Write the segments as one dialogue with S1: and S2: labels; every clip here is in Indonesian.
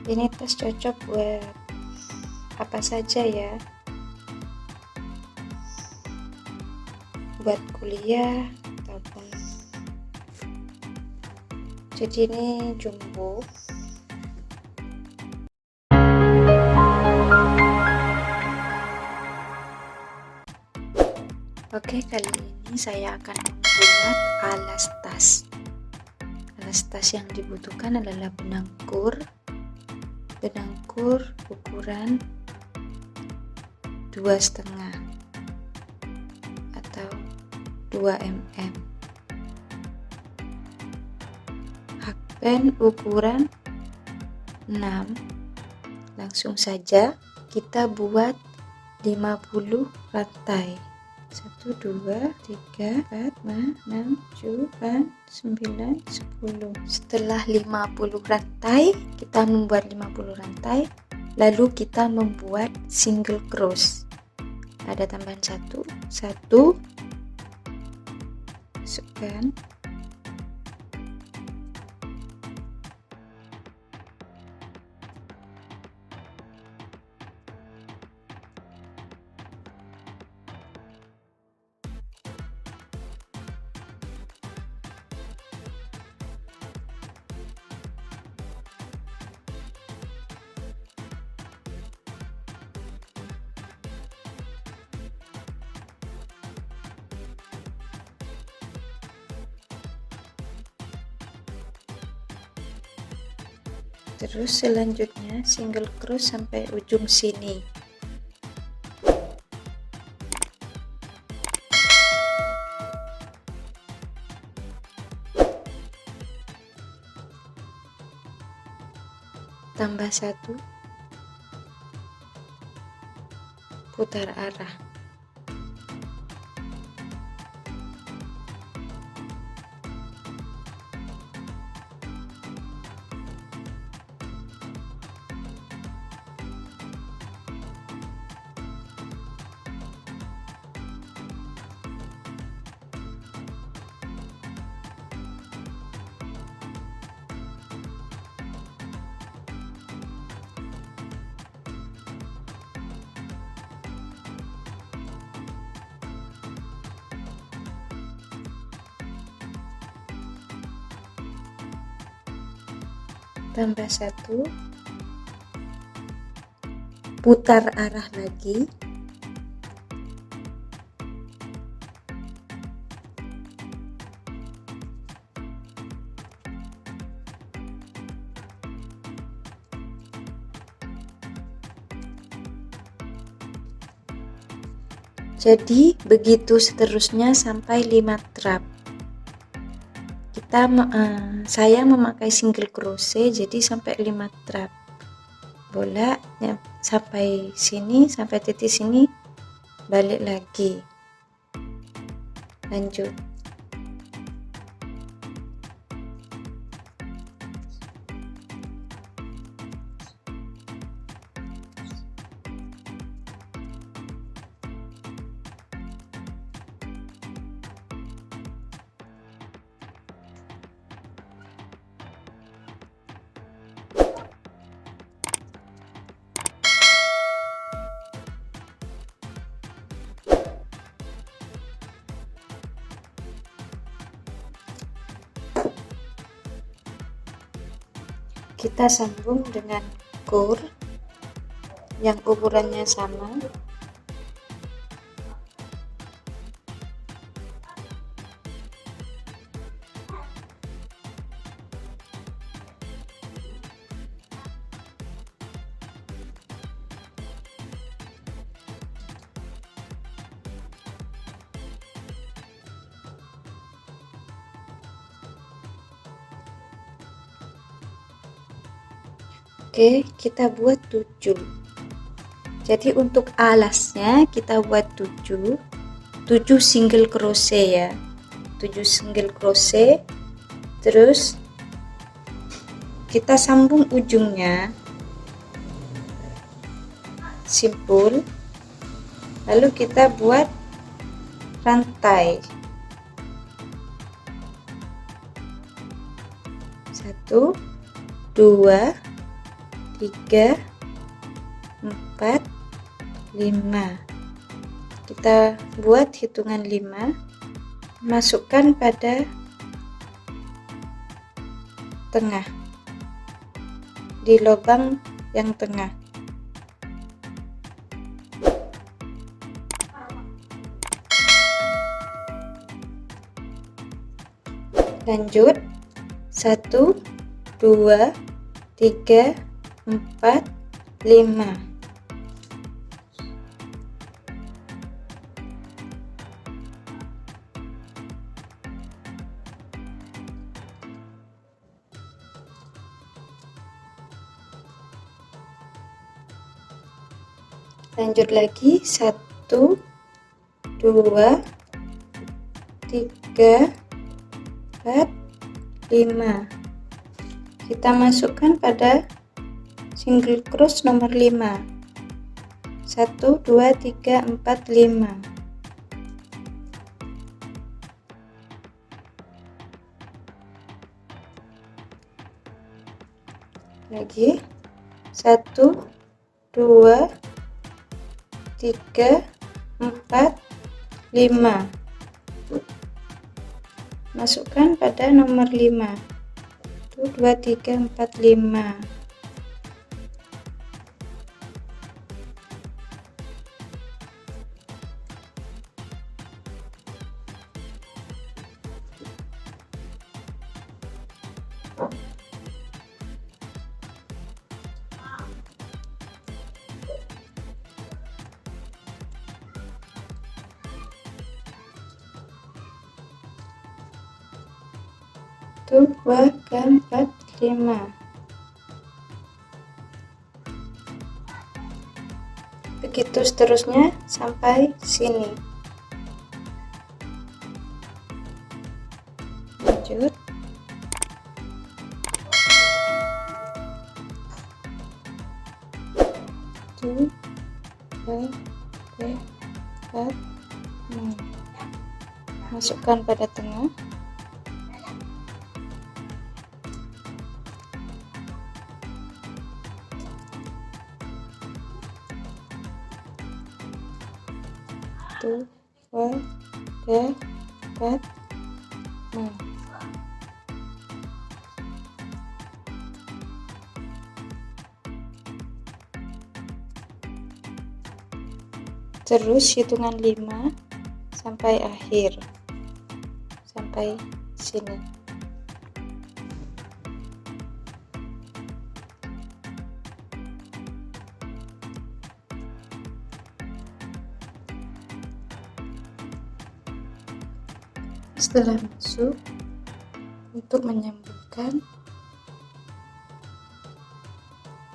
S1: Ini tas cocok buat apa saja ya, buat kuliah ataupun, jadi ini jumbo. Oke, kali ini saya akan membuat alas tas. Alas tas yang dibutuhkan adalah benang kur ukuran 2,5 atau 2 mm, hakpen ukuran 6. Langsung saja kita buat 50 rantai. 1, 2, 3, 4, 5, 6, 7, 8, 9, 10. Setelah 50 rantai, kita membuat 50 rantai, lalu kita membuat single cross. Ada tambahan 1, masukkan, terus selanjutnya single cross sampai ujung sini. Tambah 1, putar arah. Tambah 1, putar arah lagi, jadi begitu seterusnya sampai 5 trap. Saya memakai single crochet, jadi sampai 5 trap. Bola ya, sampai sini, sampai titik sini, balik lagi, lanjut. Kita sambung dengan kur yang ukurannya sama. Oke, kita buat 7. Jadi untuk alasnya kita buat 7 single crochet ya. 7 single crochet. Terus kita sambung ujungnya simpul. Lalu kita buat rantai. 1, 2, 3, 4, 5. Kita buat hitungan 5, masukkan pada tengah, di lubang yang tengah. Lanjut 1, 2, 3, 4, 5. Lanjut lagi 1, 2, 3, 4, 5. Kita masukkan pada single cross nomor 5. 1, 2, 3, 4, 5. Lagi 1, 2, 3, 4, 5. Masukkan pada nomor 5. 1, 2, 3, 4, 5. Satu, 2, 3, 4, 5. Begitu seterusnya sampai sini. Lanjut. Tuh, 2, 3, 4, 5. Masukkan pada tengah. Tuh, 2, 3, 4, 5. Terus hitungan 5 sampai akhir, sampai sini. Setelah masuk, untuk menyambungkan,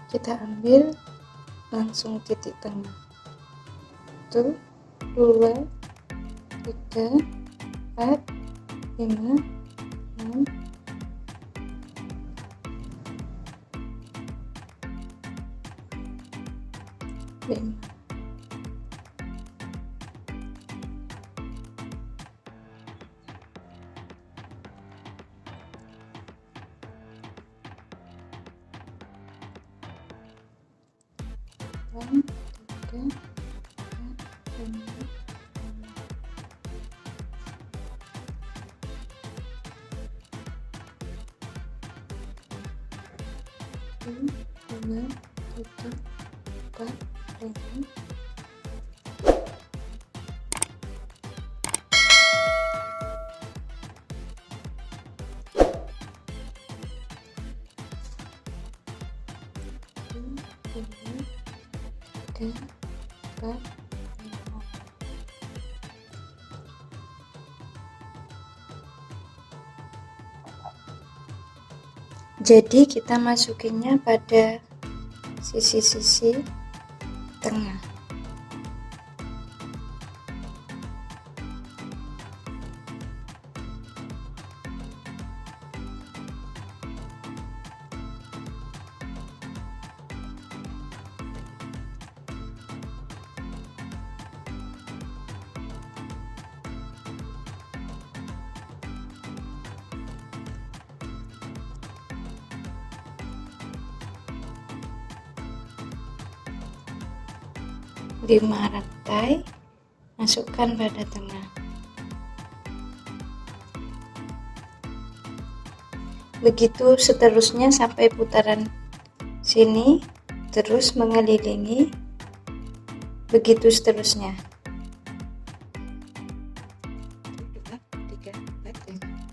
S1: kita ambil langsung titik tengah. 1, 2, 3, 4, 5, 6, 5. Jadi kita masukinnya pada sisi-sisi tengah. 5 rantai, masukkan pada tengah. Begitu seterusnya sampai putaran sini, terus mengelilingi, begitu seterusnya. 2, 3, 4, 5.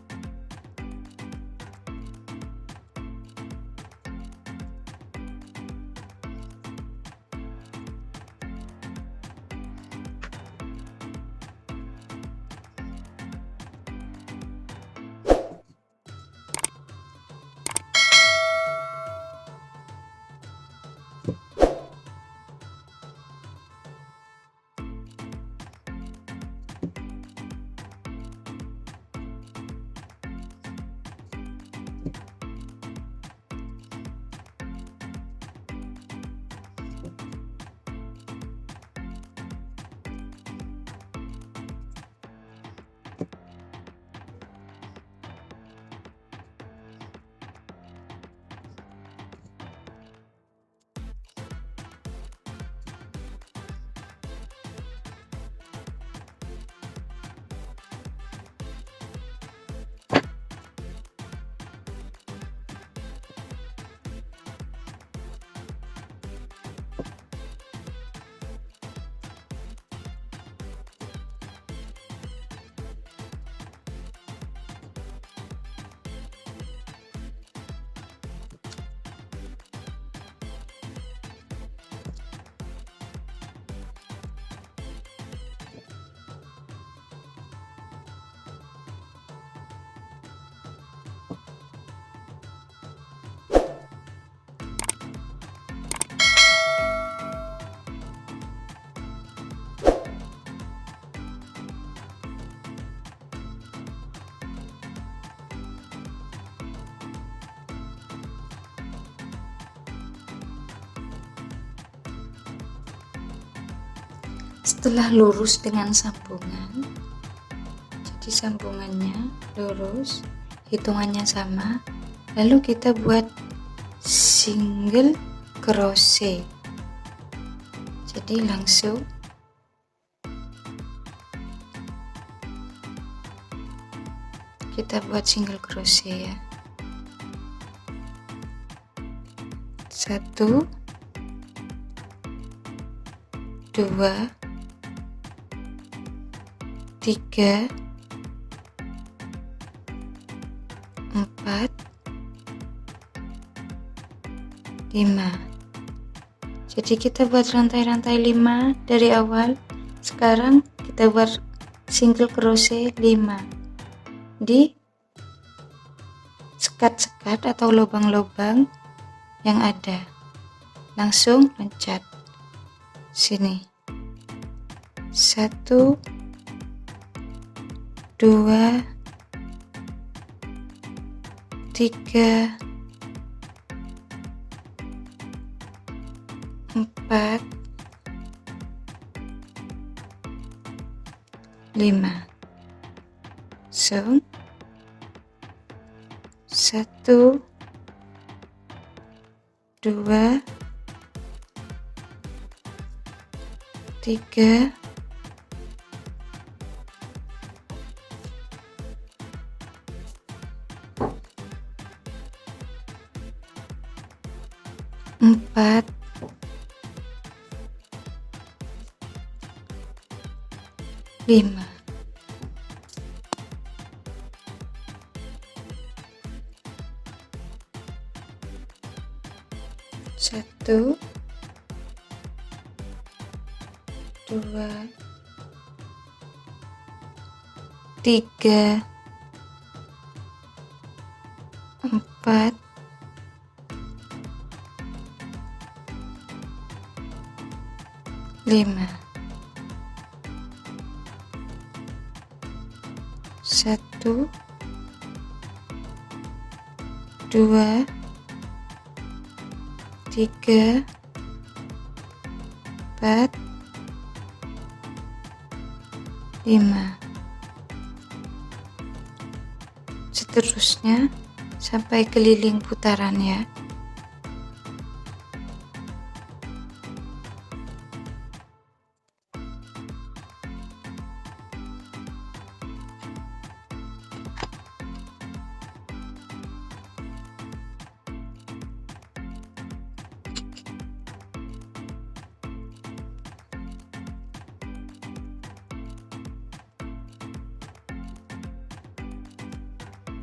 S1: Setelah lurus dengan sambungan, jadi sambungannya lurus, hitungannya sama, lalu kita buat single crochet. Jadi langsung kita buat single crochet ya. 1, 2, 3, 4, 5. Jadi kita buat rantai-rantai 5 dari awal. Sekarang kita buat single crochet 5 di sekat-sekat atau lubang-lubang yang ada. Langsung loncat sini. 1, 2, 3, 4, 5. So 1, 2, 3, 4, 5. 1, 2, 3, 4, 5. 1, 2, 3, 4, 5. Seterusnya sampai keliling putaran ya.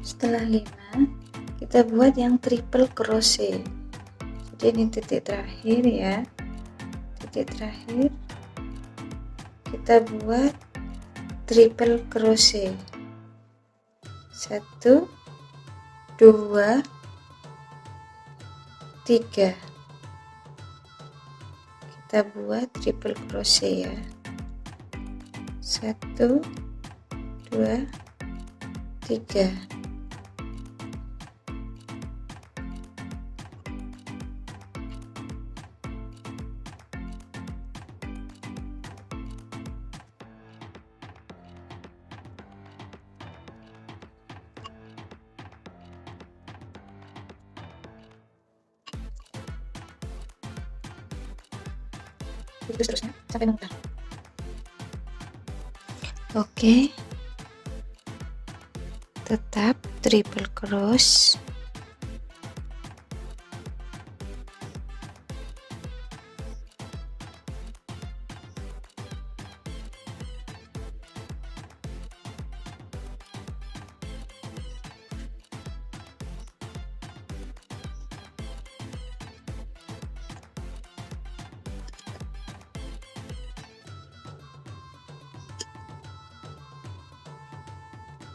S1: Setelah 5 kita buat yang triple crochet. Jadi ini titik terakhir ya, titik terakhir kita buat triple crochet. 1 2 3 kita buat triple crochet ya. 1 2 3. Terus terusnya sampai memutar. Oke, tetap triple cross.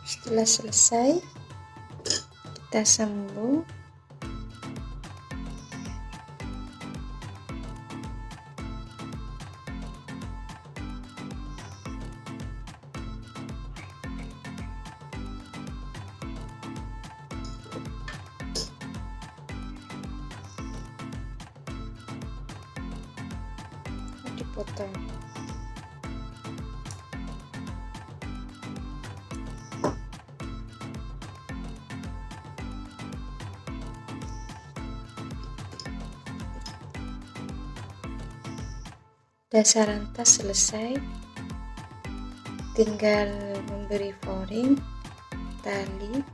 S1: Setelah selesai kita sambung dipotong. Dasaran tas selesai, tinggal memberi foring, tali,